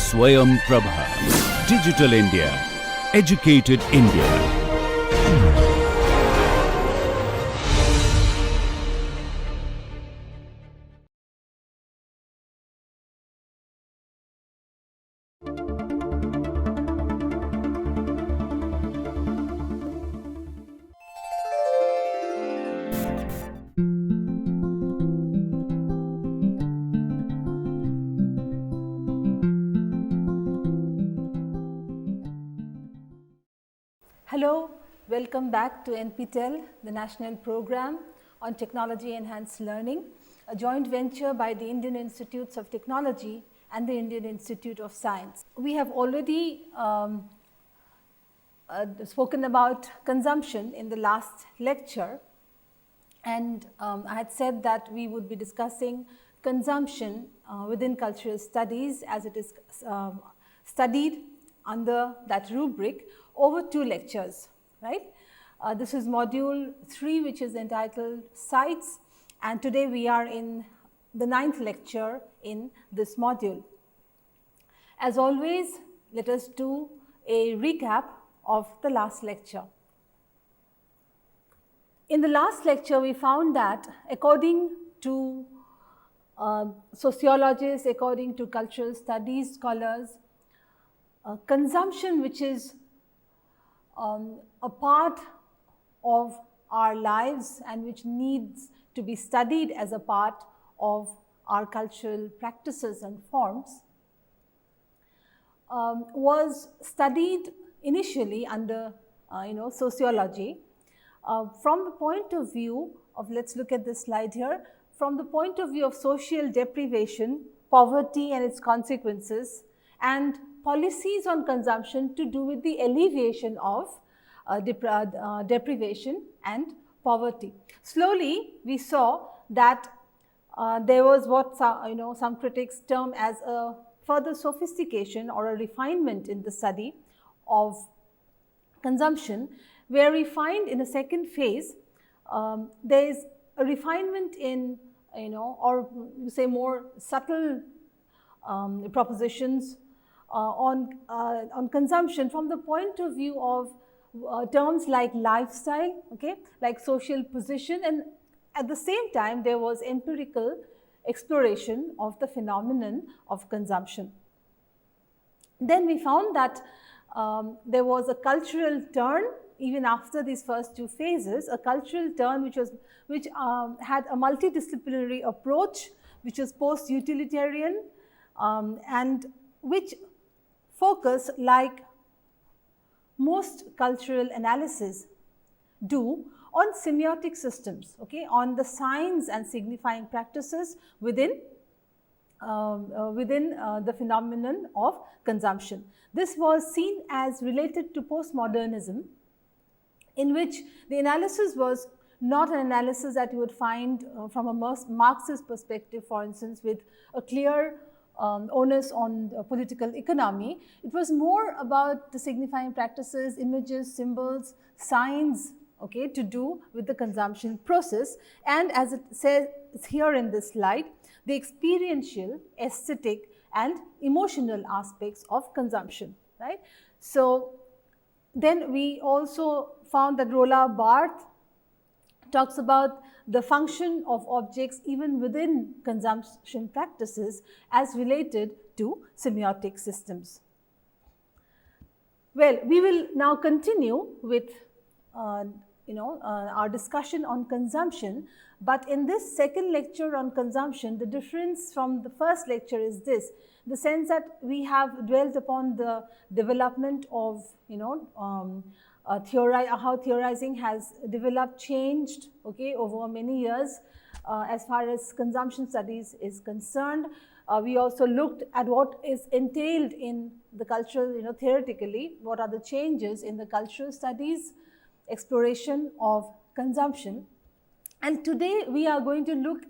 Swayam Prabha. Digital India. Educated India. Hello, welcome back to NPTEL, the National Program on Technology Enhanced Learning, a joint venture by the Indian Institutes of Technology and the Indian Institute of Science. We have already spoken about consumption in the last lecture, and I had said that we would be discussing consumption within cultural studies as it is studied under that rubric over 2 lectures, right? This is module 3, which is entitled Sites, and today we are in the 9th lecture in this module. As always, let us do a recap of the last lecture. In the last lecture, we found that according to sociologists, according to cultural studies scholars, consumption, which is a part of our lives and which needs to be studied as a part of our cultural practices and forms, was studied initially under sociology from the point of view of, let's look at this slide here, from the point of view of social deprivation, poverty and its consequences, and policies on consumption to do with the alleviation of deprivation and poverty. Slowly, we saw that there was what some critics term as a further sophistication or a refinement in the study of consumption, where we find in a second phase there is a refinement in or you say more subtle propositions on consumption from the point of view of terms like lifestyle, okay, like social position, and at the same time there was empirical exploration of the phenomenon of consumption. Then we found that there was a cultural turn even after these first 2 phases, a cultural turn which had a multidisciplinary approach, which was post-utilitarian and which focus, like most cultural analysis do, on semiotic systems, okay, on the signs and signifying practices within the phenomenon of consumption. This was seen as related to postmodernism, in which the analysis was not an analysis that you would find from a Marxist perspective, for instance, with a clear onus on political economy. It was more about the signifying practices, images, symbols, signs, okay, to do with the consumption process, and as it says here in this slide, the experiential, aesthetic and emotional aspects of consumption, right? So then we also found that Roland Barthes talks about the function of objects even within consumption practices as related to semiotic systems. Well, we will now continue with our discussion on consumption, but in this second lecture on consumption, the difference from the first lecture is this, the sense that we have dwelt upon the development of how theorizing has developed, changed, okay, over many years as far as consumption studies is concerned. We also looked at what is entailed in the cultural, theoretically, what are the changes in the cultural studies exploration of consumption. And today we are going to look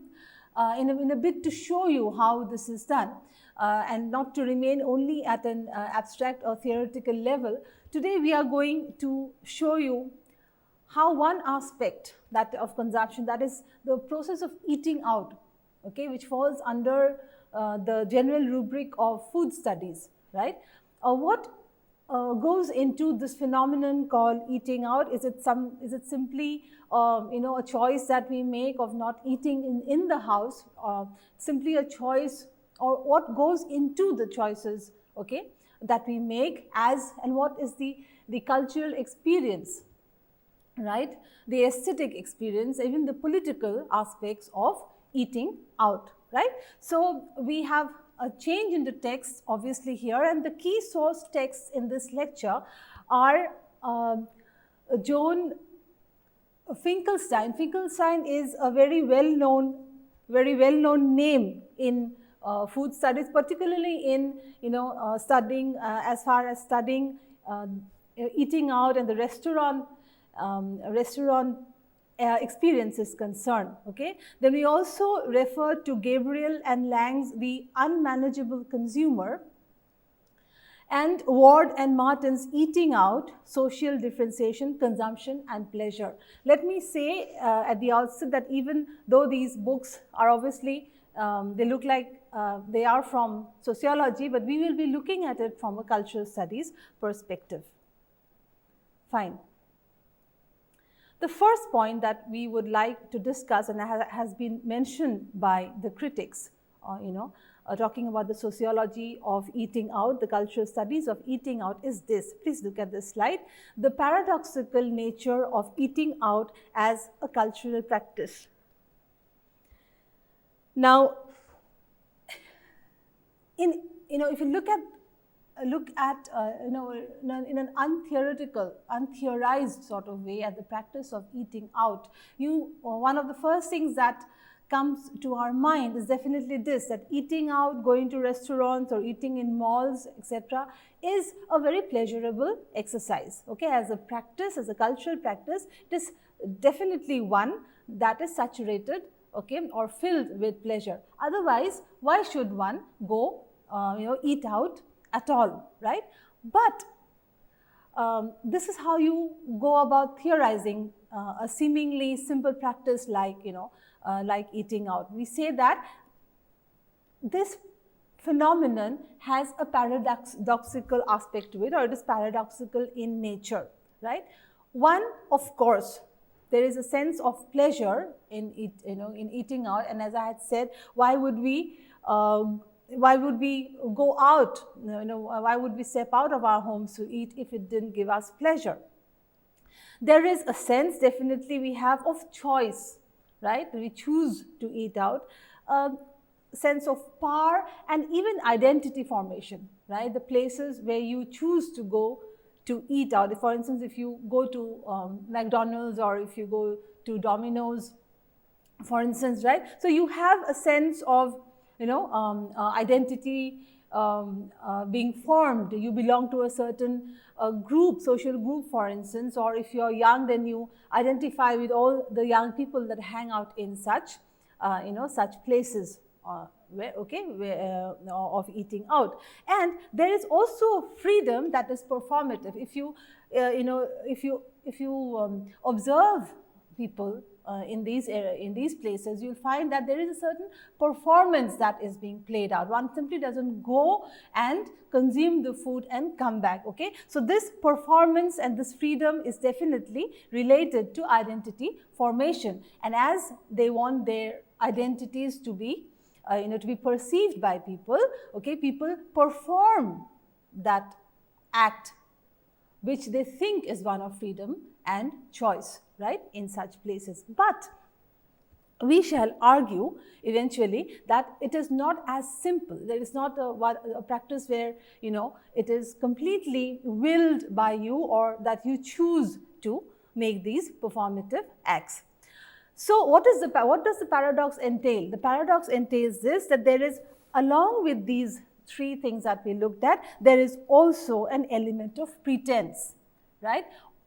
in a bit to show you how this is done and not to remain only at an abstract or theoretical level. Today we are going to show you how one aspect that of consumption, that is the process of eating out, okay, which falls under the general rubric of food studies, right? What goes into this phenomenon called eating out? Is it simply a choice that we make of not eating in the house, simply a choice, or what goes into the choices, okay, that we make, and what is the cultural experience, right, the aesthetic experience, even the political aspects of eating out, right? So we have a change in the text obviously here, and the key source texts in this lecture are Joan Finkelstein. Finkelstein is a very well known name in food studies, particularly in studying as far as studying eating out and the restaurant experience is concerned. Okay, then we also refer to Gabriel and Lang's The Unmanageable Consumer, and Ward and Martin's Eating Out, Social Differentiation, Consumption and Pleasure. Let me say at the outset that even though these books are obviously, they look like they are from sociology, but we will be looking at it from a cultural studies perspective. Fine. The first point that we would like to discuss, and has been mentioned by the critics, talking about the sociology of eating out, the cultural studies of eating out, is this. Please look at this slide. The paradoxical nature of eating out as a cultural practice. Now, if you look at in an untheorized sort of way at the practice of eating out, one of the first things that comes to our mind is definitely this, that eating out, going to restaurants or eating in malls, etc., is a very pleasurable exercise. Okay, as a practice, as a cultural practice, it is definitely one that is saturated, okay, or filled with pleasure. Otherwise, why should one go eat out at all, right? But this is how you go about theorizing a seemingly simple practice like eating out. We say that this phenomenon has a paradoxical aspect to it, or it is paradoxical in nature, right? One, of course, there is a sense of pleasure in eating out, and as I had said, why would we go out, why would we step out of our homes to eat if it didn't give us pleasure? There is a sense, definitely, we have of choice, right? We choose to eat out, sense of power, and even identity formation, right? The places where you choose to go to eat out. For instance, if you go to McDonald's, or if you go to Domino's, for instance, right? So you have a sense of identity being formed. You belong to a certain group, social group, for instance, or if you're young, then you identify with all the young people that hang out in such places of eating out. And there is also freedom that is performative. If you observe people in these places, you'll find that there is a certain performance that is being played out. One simply doesn't go and consume the food and come back. Okay, so this performance and this freedom is definitely related to identity formation, and as they want their identities to be perceived by people, okay, people perform that act which they think is one of freedom and choice, right, in such places. But we shall argue eventually that it is not as simple. There is not a practice where it is completely willed by you, or that you choose to make these performative acts. So what does the paradox entail? The paradox entails this, that there is, along with these three things that we looked at, there is also an element of pretense, right?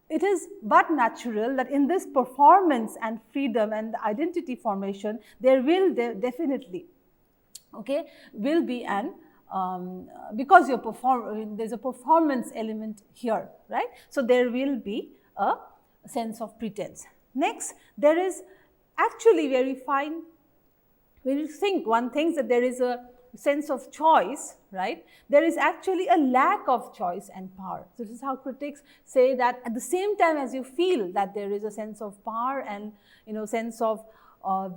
It is but natural that in this performance and freedom and identity formation, there will definitely, okay, will be an, because there's a performance element here, right? So there will be a sense of pretense. Next, there is actually very fine, when you think, one thinks that there is a sense of choice, right, there is actually a lack of choice and power. So this is how critics say that at the same time as you feel that there is a sense of power and sense of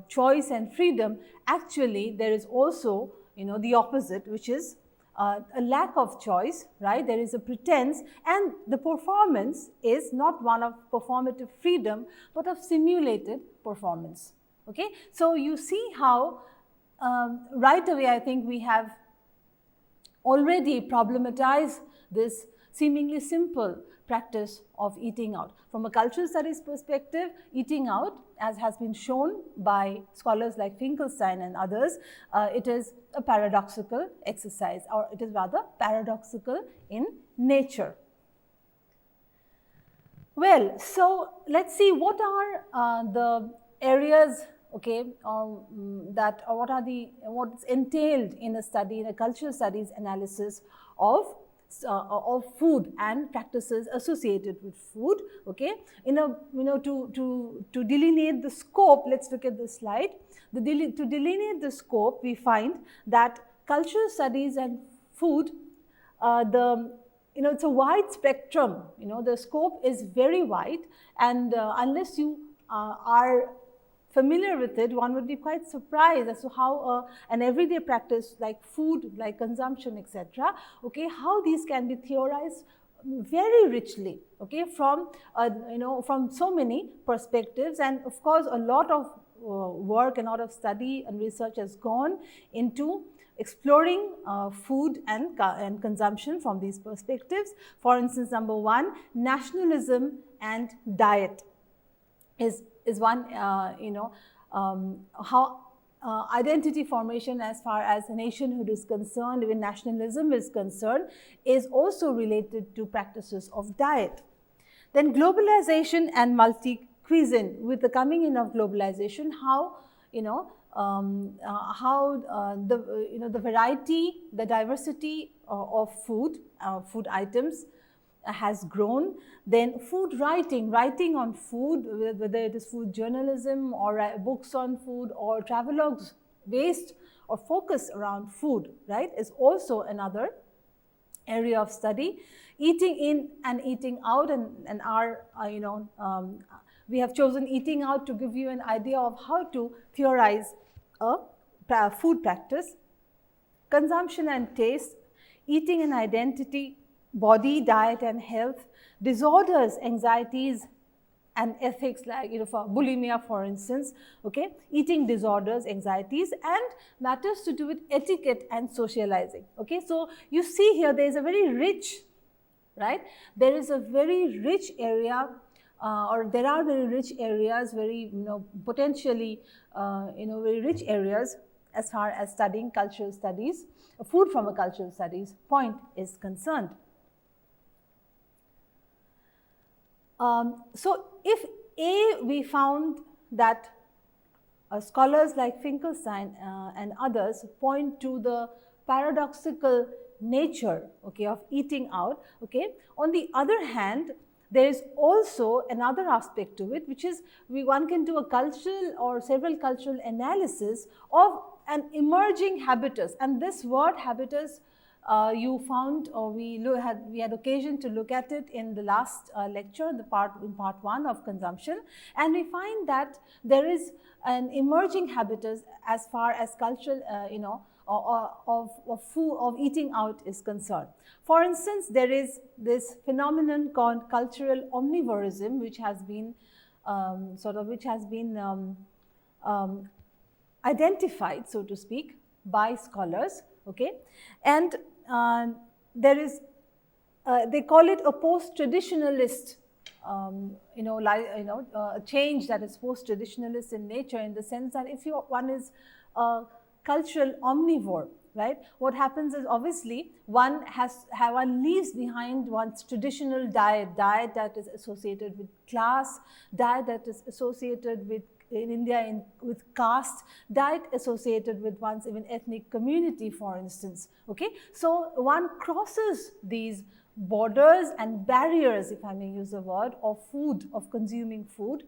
choice and freedom, actually there is also the opposite, which is a lack of choice, right? There is a pretense, and the performance is not one of performative freedom, but of simulated performance. Okay, so you see how right away I think we have already problematized this seemingly simple practice of eating out. From a cultural studies perspective, eating out, as has been shown by scholars like Finkelstein and others, it is a paradoxical exercise, or it is rather paradoxical in nature. Well, so let's see what are the areas, okay, what's entailed in a study, in a cultural studies analysis of food and practices associated with food. Okay, to delineate the scope, let's look at this slide. To delineate the scope, we find that cultural studies and food, it's a wide spectrum. The scope is very wide, and unless you are familiar with it, one would be quite surprised as to how an everyday practice like food, like consumption, etc., okay, how these can be theorized very richly, okay, from from so many perspectives. And of course, a lot of work and a lot of study and research has gone into exploring food and consumption from these perspectives. For instance, number one, nationalism and diet is one, how identity formation as far as nationhood is concerned, even nationalism is concerned, is also related to practices of diet. Then globalization and multi-cuisine. With the coming in of globalization, how the variety, the diversity of food items has grown. Then food writing on food, whether it is food journalism or books on food or travelogues based or focused around food, right, is also another area of study. Eating in and eating out, and our we have chosen eating out to give you an idea of how to theorize a food practice. Consumption and taste, eating and identity, body, diet and health, disorders, anxieties and ethics, like for bulimia, for instance, okay, eating disorders, anxieties, and matters to do with etiquette and socializing. Okay, so you see here there is a very rich, right, there is a very rich area, or there are very rich areas, very potentially very rich areas as far as studying cultural studies, food from a cultural studies point is concerned. So if we found that scholars like Finkelstein and others point to the paradoxical nature, okay, of eating out, okay, on the other hand, there is also another aspect to it, which is one can do a cultural or several cultural analysis of an emerging habitus. And this word habitus, you found, or we had occasion to look at it in the last lecture, in part 1 of consumption, and we find that there is an emerging habitus as far as cultural, of eating out is concerned. For instance, there is this phenomenon called cultural omnivorism, which has been identified, so to speak, by scholars. Okay, and there is, they call it a post-traditionalist, a change that is post-traditionalist in nature, in the sense that if one is a cultural omnivore, right, what happens is obviously one leaves behind one's traditional diet that is associated with class, diet that is associated with, in India, with caste, diet associated with one's even ethnic community, for instance. Okay, so one crosses these borders and barriers, if I may use the word, of food, of consuming food,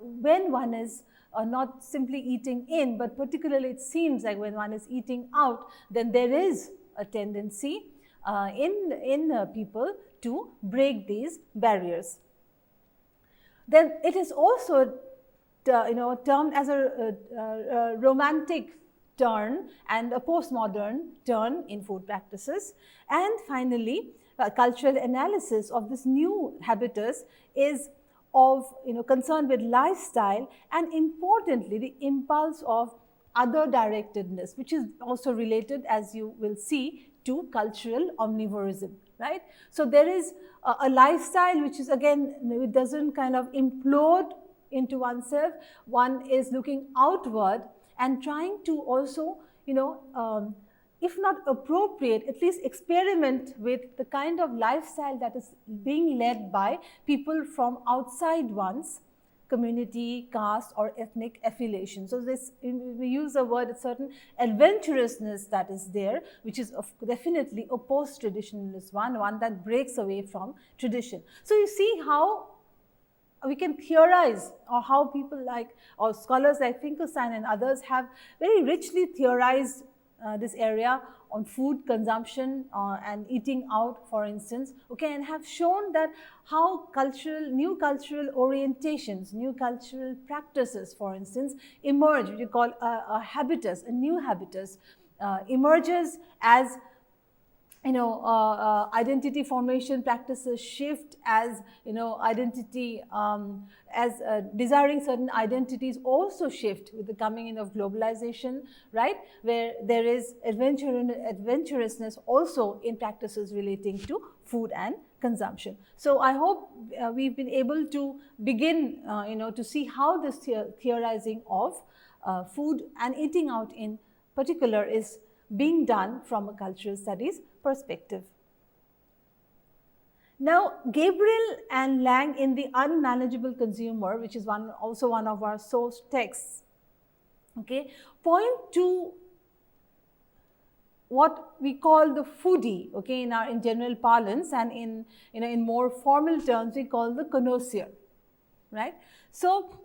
when one is not simply eating in, but particularly it seems like when one is eating out, then there is a tendency in people to break these barriers. Then it is also termed as a romantic turn and a postmodern turn in food practices. And finally, cultural analysis of this new habitus is of concern with lifestyle and importantly the impulse of other directedness, which is also related, as you will see, to cultural omnivorism, right? So there is a lifestyle which is, again, it doesn't kind of implode into oneself. One is looking outward and trying to also, if not appropriate, at least experiment with the kind of lifestyle that is being led by people from outside one's community, caste or ethnic affiliation. So this, we use the word, a certain adventurousness that is there, which is definitely a post-traditionalist one that breaks away from tradition. So you see how we can theorize, or how people like, or scholars like Finkelstein and others have very richly theorized this area on food consumption and eating out, for instance, okay, and have shown that how new cultural orientations, new cultural practices, for instance, emerge, which you call a habitus, a new habitus, emerges as identity formation practices shift, as identity as desiring certain identities also shift with the coming in of globalization, right, where there is adventurousness also in practices relating to food and consumption. So I hope we've been able to begin to see how this theorizing of food and eating out in particular is being done from a cultural studies perspective. Now, Gabriel and Lang in The Unmanageable Consumer, which is also one of our source texts, okay, point to what we call the foodie, okay, in general parlance, and in more formal terms we call the connoisseur, right. So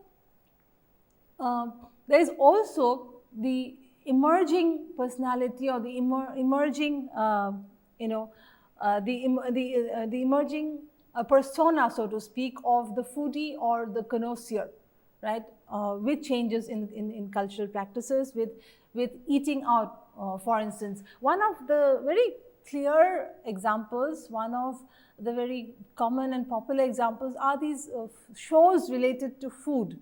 there is also the emerging personality, or the emerging the emerging persona, so to speak, of the foodie or the connoisseur, right, with changes in cultural practices, with eating out, for instance. One of the very clear examples, one of the very common and popular examples are these shows related to food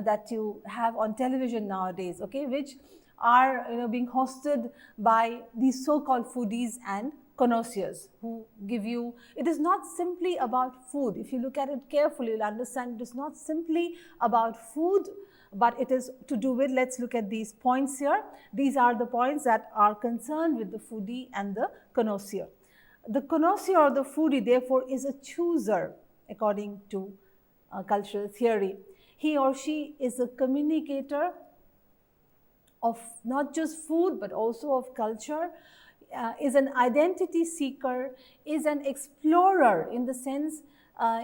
that you have on television nowadays, okay, which are being hosted by these so-called foodies and connoisseurs who give you, it is not simply about food. If you look at it carefully, you'll understand it is not simply about food, but it is to do with, let's look at these points here. These are the points that are concerned with the foodie and the connoisseur. The connoisseur or the foodie, therefore, is a chooser according to cultural theory. He or she is a communicator of not just food but also of culture, is an identity seeker, is an explorer in the sense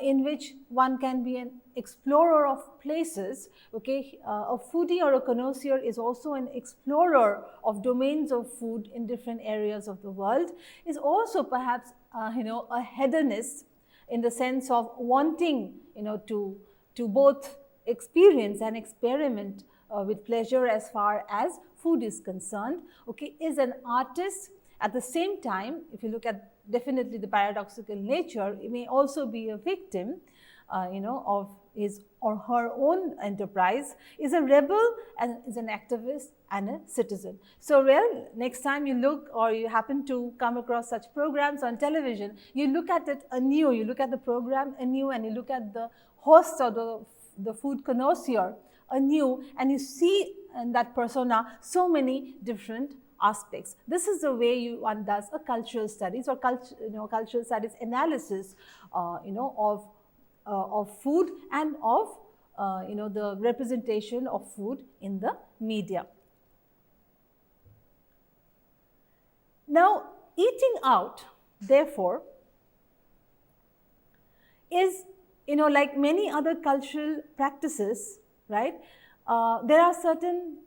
in which one can be an explorer of places, okay. A foodie or a connoisseur is also an explorer of domains of food in different areas of the world, is also perhaps a hedonist in the sense of wanting to both experience and experiment with pleasure as far as food is concerned, okay, is an artist. At the same time, if you look at definitely the paradoxical nature, it may also be a victim of his or her own enterprise, is a rebel and is an activist and a citizen. So, well, next time you look or you happen to come across such programs on television, you look at it anew, you look at the program anew, and you look at the host or the food connoisseur anew, and you see in that persona so many different aspects. This is the way one does a cultural studies or cultural studies analysis, of food and of the representation of food in the media. Now, eating out, therefore, is like many other cultural practices, right, there are certain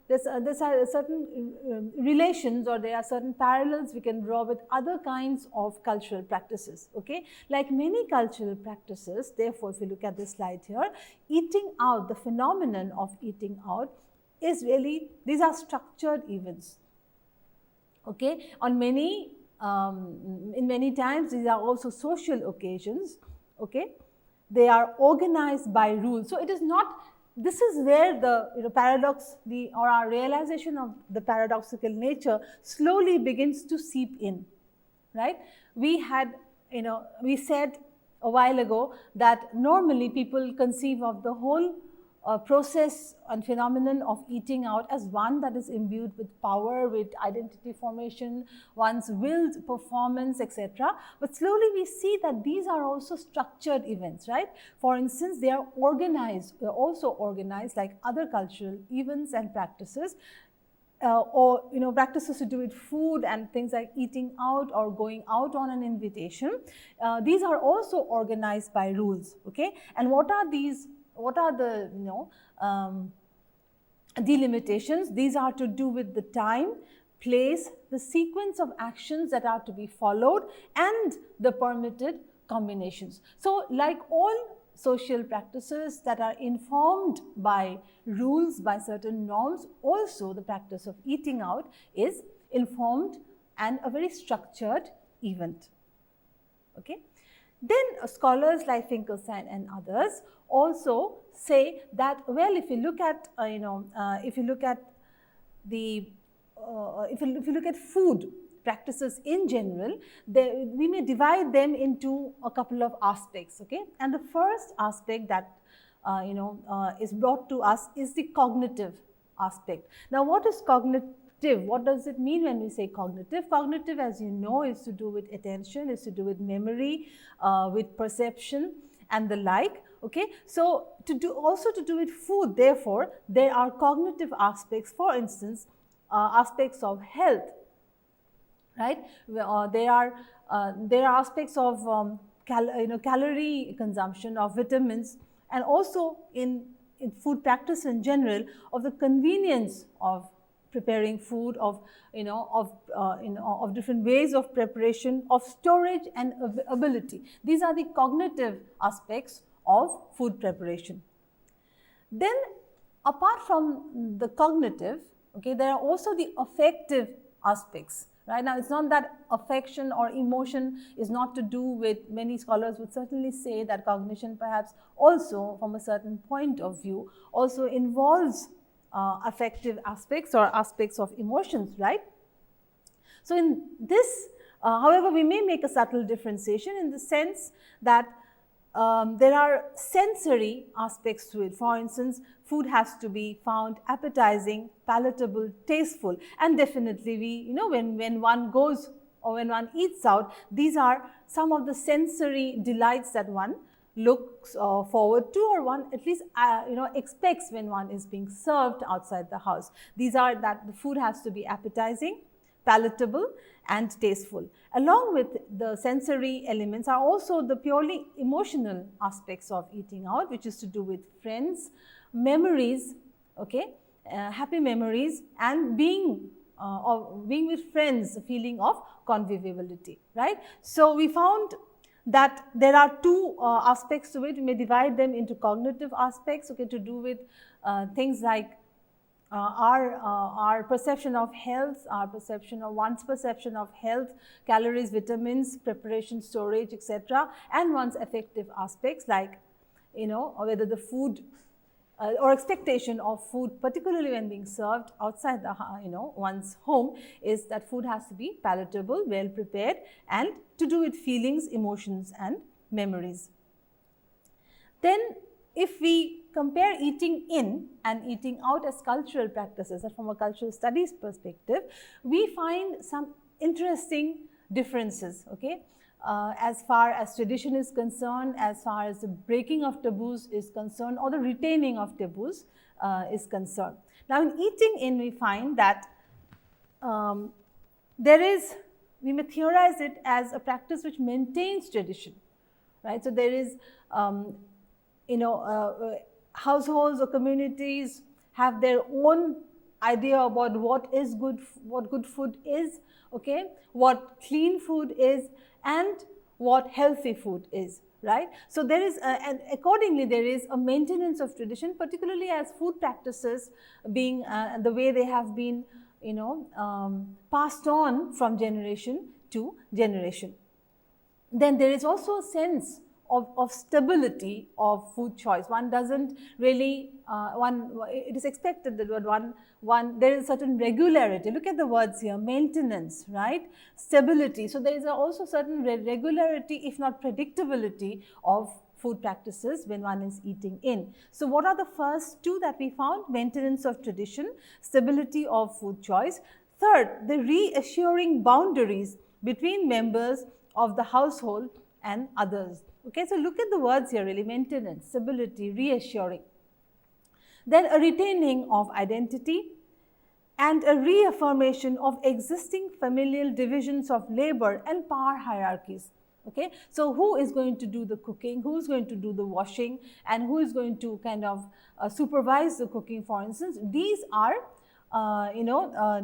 there are certain relations, or there are certain parallels we can draw with other kinds of cultural practices. Okay, like many cultural practices, therefore, if you look at this slide here, eating out, the phenomenon of eating out is really, these are structured events. Okay, on many in many times these are also social occasions. Okay, they are organized by rules. So it is not, this is where the paradox, or our realization of the paradoxical nature slowly begins to seep in, right? We had, we said a while ago that normally people conceive of the whole process and phenomenon of eating out as one that is imbued with power, with identity formation, one's willed performance, etc. But slowly we see that these are also structured events, right? For instance, they are organized, they are also organized like other cultural events and practices, or practices to do with food and things like eating out or going out on an invitation. These are also organized by rules. Okay, and what are these? What are the delimitations? These are to do with the time, place, the sequence of actions that are to be followed, and the permitted combinations. So, like all social practices that are informed by rules, by certain norms, also the practice of eating out is informed and a very structured event. Okay. Then scholars like Finkelstein and others also say that, well, if you look at if you look at the if you look at food practices in general, we may divide them into a couple of aspects. Okay, and the first aspect that is brought to us is the cognitive aspect. Now, what is cognitive? What does it mean when we say cognitive? Cognitive, as you know, is to do with attention, is to do with memory, with perception and the like. Okay, so also to do with food. Therefore, there are cognitive aspects. For instance, aspects of health, right? There are aspects of calorie consumption, of vitamins, and also in food practice in general, of the convenience of preparing food, of different ways of preparation, of storage and ability. These are the cognitive aspects of food preparation. Then, apart from the cognitive, okay, there are also the affective aspects. Right now, it's not that affection or emotion is not to do with, many scholars would certainly say that cognition perhaps also, from a certain point of view, also involves affective aspects or aspects of emotions, right? So, in this, however, we may make a subtle differentiation in the sense that there are sensory aspects to it. For instance, food has to be found appetizing, palatable, tasteful, and definitely when one goes or when one eats out, these are some of the sensory delights that one looks forward to, or one at least expects when one is being served outside the house. These are that the food has to be appetizing, palatable and tasteful. Along with the sensory elements are also the purely emotional aspects of eating out, which is to do with friends, memories, okay, happy memories, and being with friends, a feeling of conviviality, right? So, we found that there are two aspects to it. We may divide them into cognitive aspects, okay, to do with things like our perception of health, one's perception of health, calories, vitamins, preparation, storage, etc., and one's affective aspects like whether the food or expectation of food, particularly when being served outside the one's home, is that food has to be palatable, well prepared, and to do with feelings, emotions and memories. Then, if we compare eating in and eating out as cultural practices, from a cultural studies perspective, we find some interesting differences, okay, as far as tradition is concerned, as far as the breaking of taboos is concerned, or the retaining of taboos is concerned. Now, in eating in, we find that we may theorize it as a practice which maintains tradition, right. So, there is households or communities have their own idea about what good food is, okay, what clean food is, and what healthy food is, right. So there is and accordingly there is a maintenance of tradition, particularly as food practices being the way they have been, passed on from generation to generation. Then there is also a sense of stability of food choice. One doesn't really, it is expected that there is a certain regularity. Look at the words here, maintenance, right, stability. So there is also certain regularity, if not predictability, of food practices when one is eating in. So what are the first two that we found? Maintenance of tradition, stability of food choice. Third, the reassuring boundaries between members of the household and others. Okay, so look at the words here really, maintenance, stability, reassuring. Then a retaining of identity and a reaffirmation of existing familial divisions of labor and power hierarchies. Okay, so who is going to do the cooking, who is going to do the washing, and who is going to kind of supervise the cooking, for instance. These are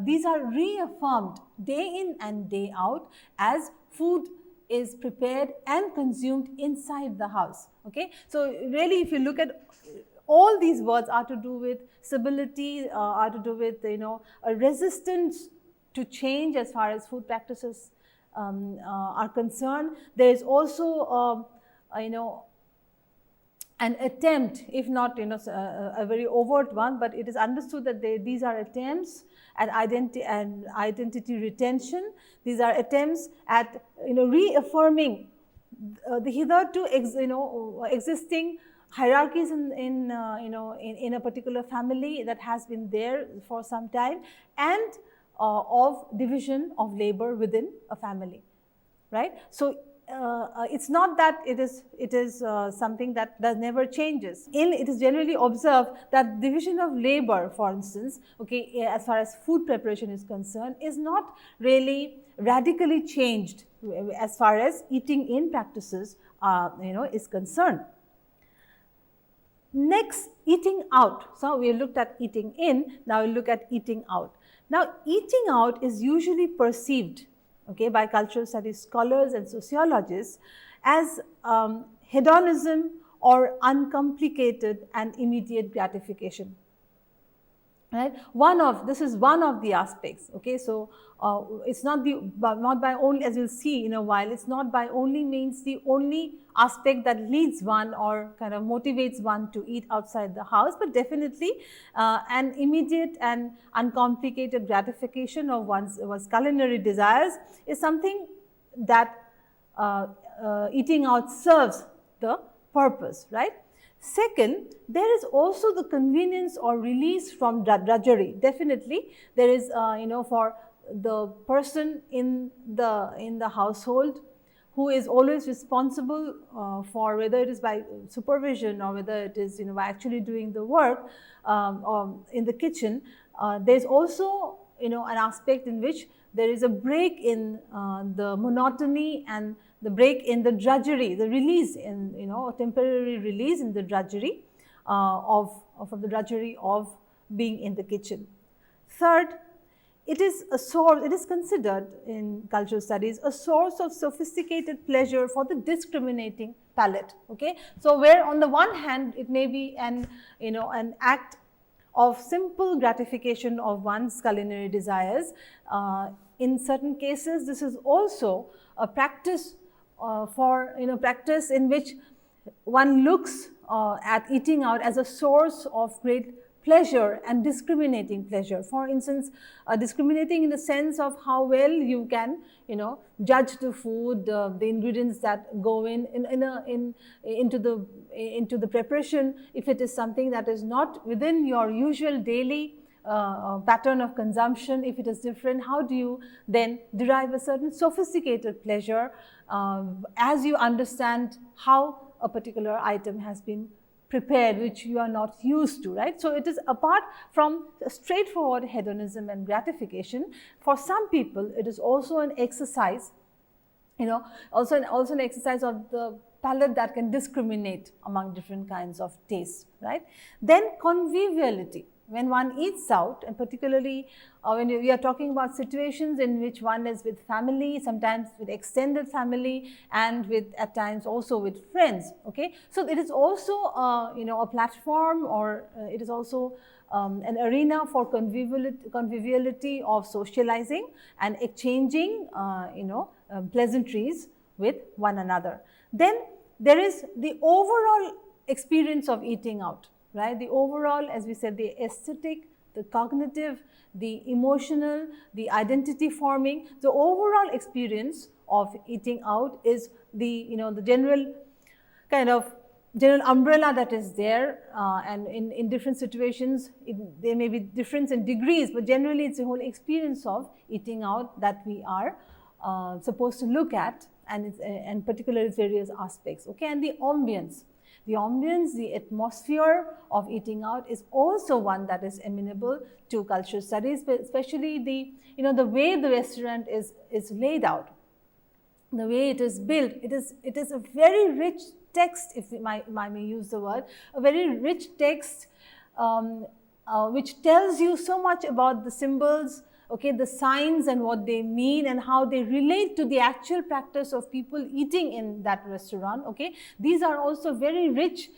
these are reaffirmed day in and day out as food is prepared and consumed inside the house. Okay, so really if you look at all these words are to do with stability, are to do with a resistance to change as far as food practices are concerned. There is also an attempt, if not a very overt one, but it is understood that these are attempts at identity retention. These are attempts at reaffirming the hitherto existing hierarchies in a particular family that has been there for some time, and of division of labor within a family, right. So it's not that it is something that never changes. It is generally observed that division of labor, for instance, okay, as far as food preparation is concerned, is not really radically changed as far as eating in practices is concerned. Next, eating out. So we looked at eating in, now we look at eating out. Now eating out is usually perceived, okay, by cultural studies scholars and sociologists as hedonism or uncomplicated and immediate gratification. Right? This is one of the aspects. Okay, so it's not by only, as you'll see in a while, it's not by only means the only aspect that leads one or kind of motivates one to eat outside the house, but definitely an immediate and uncomplicated gratification of one's culinary desires is something that eating out serves the purpose, right? Second, there is also the convenience or release from drudgery. Definitely, there is for the person in the household who is always responsible for whether it is by supervision or whether it is by actually doing the work in the kitchen. There is also an aspect in which there is a break in the monotony and the break in the drudgery, the release in a temporary release in the drudgery from the drudgery of being in the kitchen. Third, it is considered in cultural studies a source of sophisticated pleasure for the discriminating palate. Okay, so where on the one hand it may be an act of simple gratification of one's culinary desires, in certain cases this is also a practice practice in which one looks at eating out as a source of great pleasure and discriminating pleasure. For instance, discriminating in the sense of how well you can judge the food, the ingredients that go into the preparation. If it is something that is not within your usual daily pattern of consumption, if it is different, how do you then derive a certain sophisticated pleasure as you understand how a particular item has been prepared, which you are not used to, right? So it is apart from straightforward hedonism and gratification. For some people, it is also an exercise also an exercise of the palate that can discriminate among different kinds of tastes, right? Then conviviality. When one eats out, and particularly when we are talking about situations in which one is with family, sometimes with extended family, and with at times also with friends, okay? So it is also a platform, or it is also an arena for conviviality of socializing and exchanging pleasantries with one another. Then there is the overall experience of eating out, right? The overall, as we said, the aesthetic, the cognitive, the emotional, the identity forming, the overall experience of eating out is the the general kind of general umbrella that is there, and in different situations there may be difference in degrees, but generally it's the whole experience of eating out that we are supposed to look at, and particularly its various aspects, okay? And the ambience, the atmosphere of eating out is also one that is amenable to cultural studies, but especially the the way the restaurant is laid out, the way it is built. It is a very rich text, if I may use the word, a very rich text which tells you so much about the symbols, okay, the signs and what they mean and how they relate to the actual practice of people eating in that restaurant, okay. These are also very rich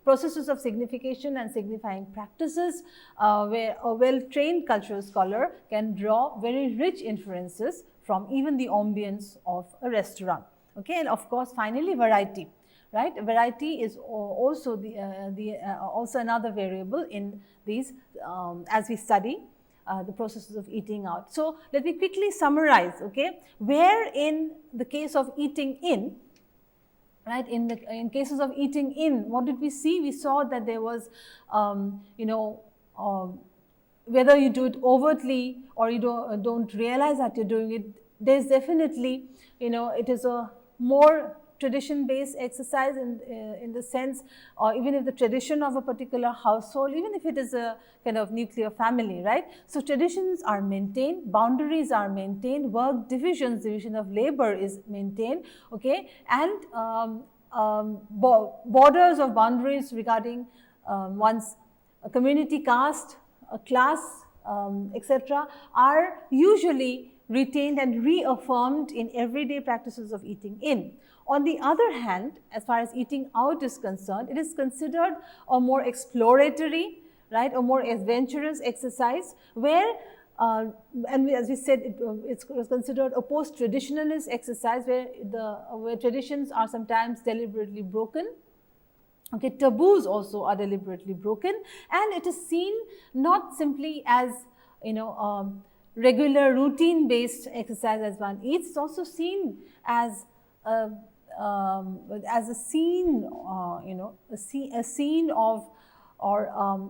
processes of signification and signifying practices, where a well-trained cultural scholar can draw very rich inferences from even the ambience of a restaurant, okay. And of course, finally, variety, right? Variety is also also another variable in these as we study the processes of eating out. So let me quickly summarize, okay, where in the case of eating in, right, in cases of eating in, what did we see? We saw that there was whether you do it overtly or you don't realize that you're doing it, there's definitely it is a more tradition-based exercise in the sense, or even if the tradition of a particular household, even if it is a kind of nuclear family, right? So traditions are maintained, boundaries are maintained, work division of labor is maintained, okay, and borders of boundaries regarding one's community, caste, class, etc., are usually retained and reaffirmed in everyday practices of eating in. On the other hand, as far as eating out is concerned, it is considered a more exploratory, right, a more adventurous exercise where, and as we said, it's considered a post-traditionalist exercise where traditions are sometimes deliberately broken. Okay, taboos also are deliberately broken, and it is seen not simply as regular routine-based exercise as one eats. It's also seen as a scene, a scene of, or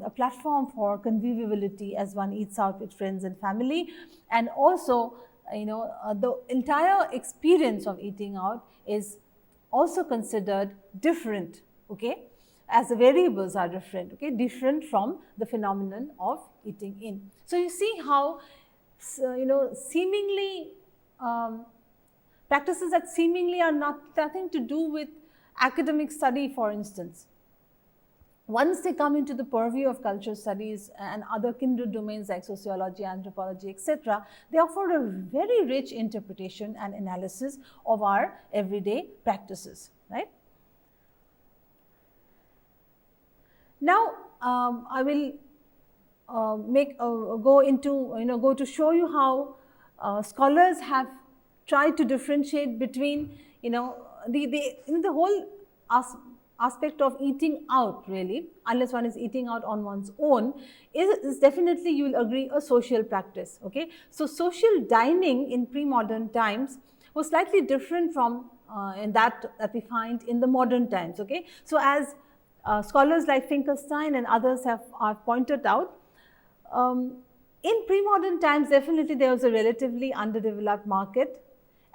a platform for conviviality as one eats out with friends and family, and also the entire experience of eating out is also considered different, okay, as the variables are different, okay, different from the phenomenon of eating in. So you see how seemingly practices that seemingly are nothing to do with academic study, for instance, once they come into the purview of cultural studies and other kindred domains like sociology, anthropology, etc., they offer a very rich interpretation and analysis of our everyday practices, right? Now, I will go to show you how scholars have tried to differentiate between the whole aspect of eating out, really, unless one is eating out on one's own, is definitely, you will agree, a social practice, okay. So social dining in pre-modern times was slightly different from in that we find in the modern times, okay. So as scholars like Finkelstein and others have pointed out, in pre-modern times, definitely there was a relatively underdeveloped market,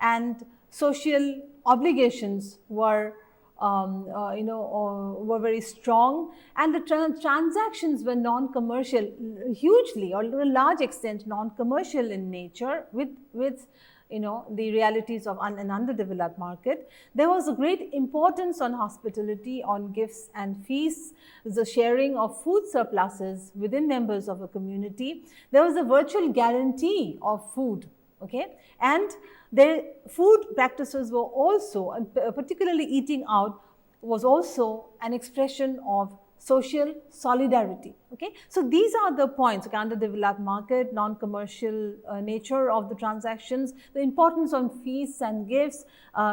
and social obligations were were very strong, and the transactions were non-commercial, hugely or to a large extent non-commercial in nature, with the realities of an underdeveloped market. There was a great importance on hospitality, on gifts and feasts, the sharing of food surpluses within members of a community. There was a virtual guarantee of food, okay, and their food practices were also, particularly eating out, was also an expression of social solidarity. Okay, so these are the points. Okay, underdeveloped market, non-commercial nature of the transactions, the importance on feasts and gifts,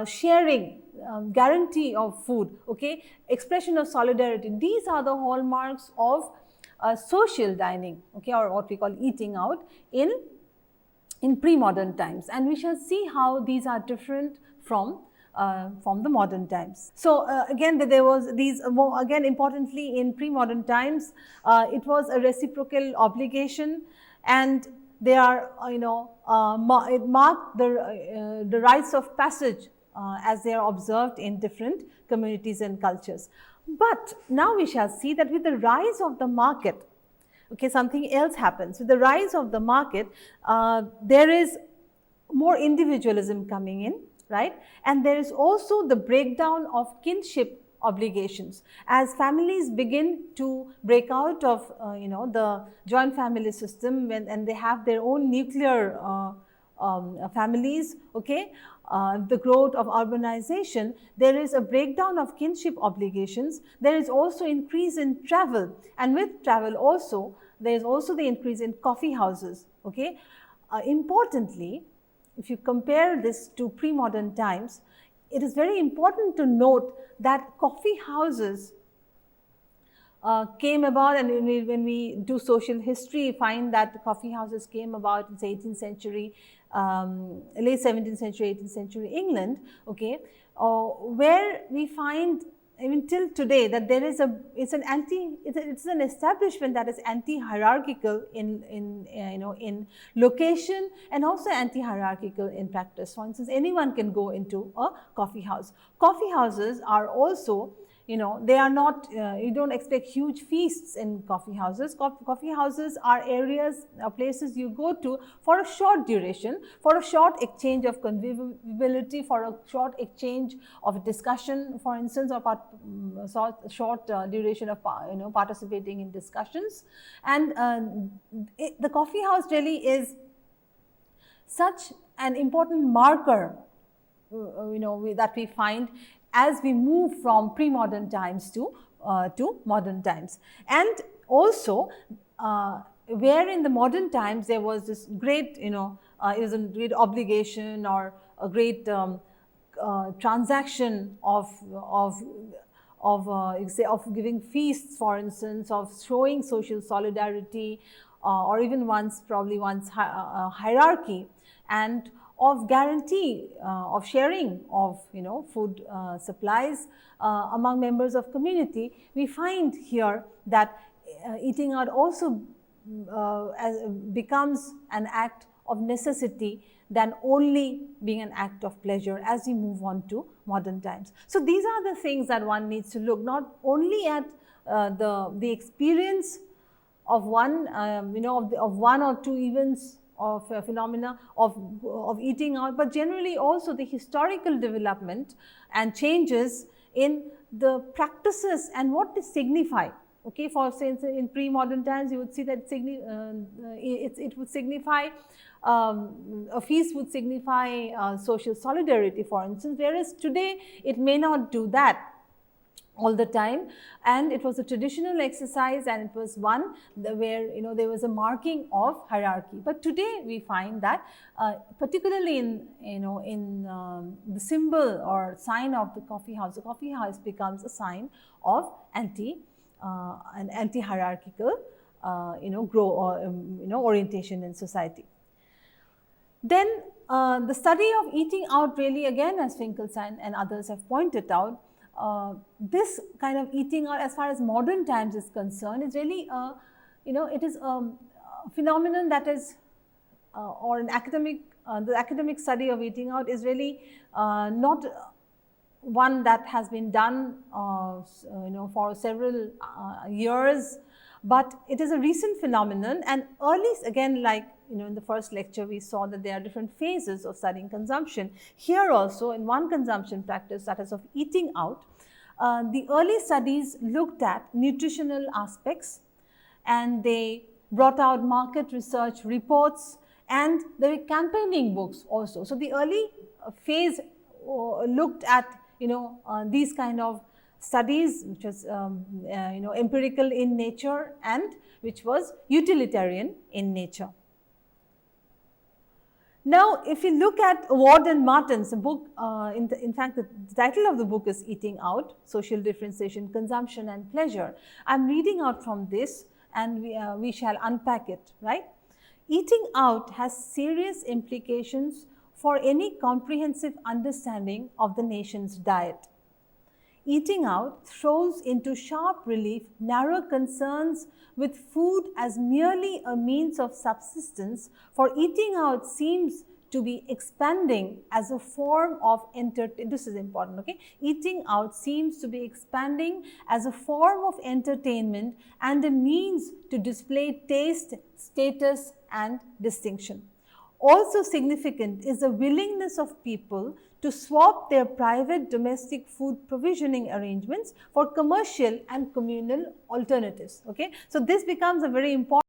sharing, guarantee of food. Okay, expression of solidarity. These are the hallmarks of social dining. Okay, or what we call eating out in pre-modern times, and we shall see how these are different from the modern times. So again, there was these again importantly in pre-modern times, it was a reciprocal obligation, and they are it marked the rites of passage as they are observed in different communities and cultures. But now we shall see that with the rise of the market, okay, something else happens. With the rise of the market, there is more individualism coming in, right? And there is also the breakdown of kinship obligations as families begin to break out of the joint family system, and they have their own nuclear families. Okay, the growth of urbanization, there is a breakdown of kinship obligations. There is also increase in travel, and with travel also there is also the increase in coffee houses. Okay, importantly, if you compare this to pre-modern times, it is very important to note that coffee houses came about, and when we do social history, find that the coffee houses came about in 18th century, late 17th century, 18th century England, okay, where we find even till today that there is it's an establishment that is anti-hierarchical in location, and also anti-hierarchical in practice. For instance, anyone can go into a coffee house. Coffee houses are also, they are not, you don't expect huge feasts in coffee houses. Coffee houses are areas, places you go to for a short duration, for a short exchange of conviviality, for a short exchange of discussion, for instance, or short duration of participating in discussions. And the coffee house really is such an important marker, that we find as we move from pre-modern times to modern times. And also, where in the modern times there was this great, it was a great obligation or a great transaction of giving feasts, for instance, of showing social solidarity, or even probably once hierarchy, and of guarantee of sharing of food supplies among members of community. We find here that eating out also becomes an act of necessity than only being an act of pleasure as we move on to modern times. So these are the things that one needs to look not only at the experience of one of one or two events of phenomena of eating out, but generally also the historical development and changes in the practices and what they signify. Okay, for instance, in pre-modern times, you would see that it would signify, a feast would signify social solidarity, for instance, whereas today it may not do that all the time, and it was a traditional exercise, and it was one where there was a marking of hierarchy. But today we find that particularly in the symbol or sign of the coffee house becomes a sign of an anti-hierarchical orientation in society. Then the study of eating out really, again, as Finkelstein and others have pointed out, this kind of eating out as far as modern times is concerned is really it is a phenomenon that is or an academic the academic study of eating out is really not one that has been done for several years, but it is a recent phenomenon. And early, again, like in the first lecture we saw that there are different phases of studying consumption. Here also in one consumption practice, that is of eating out, the early studies looked at nutritional aspects, and they brought out market research reports, and there were campaigning books also. So, the early phase looked at these kind of studies, which was empirical in nature and which was utilitarian in nature. Now, if you look at Ward and Martin's book, in fact, the title of the book is Eating Out, Social Differentiation, Consumption and Pleasure. I am reading out from this, and we shall unpack it, right. Eating out has serious implications for any comprehensive understanding of the nation's diet. Eating out throws into sharp relief narrow concerns with food as merely a means of subsistence, for eating out seems to be expanding as a form of entertainment. This is important, okay. Eating out seems to be expanding as a form of entertainment and a means to display taste, status and distinction. Also significant is the willingness of people to swap their private domestic food provisioning arrangements for commercial and communal alternatives. Okay. So, this becomes a very important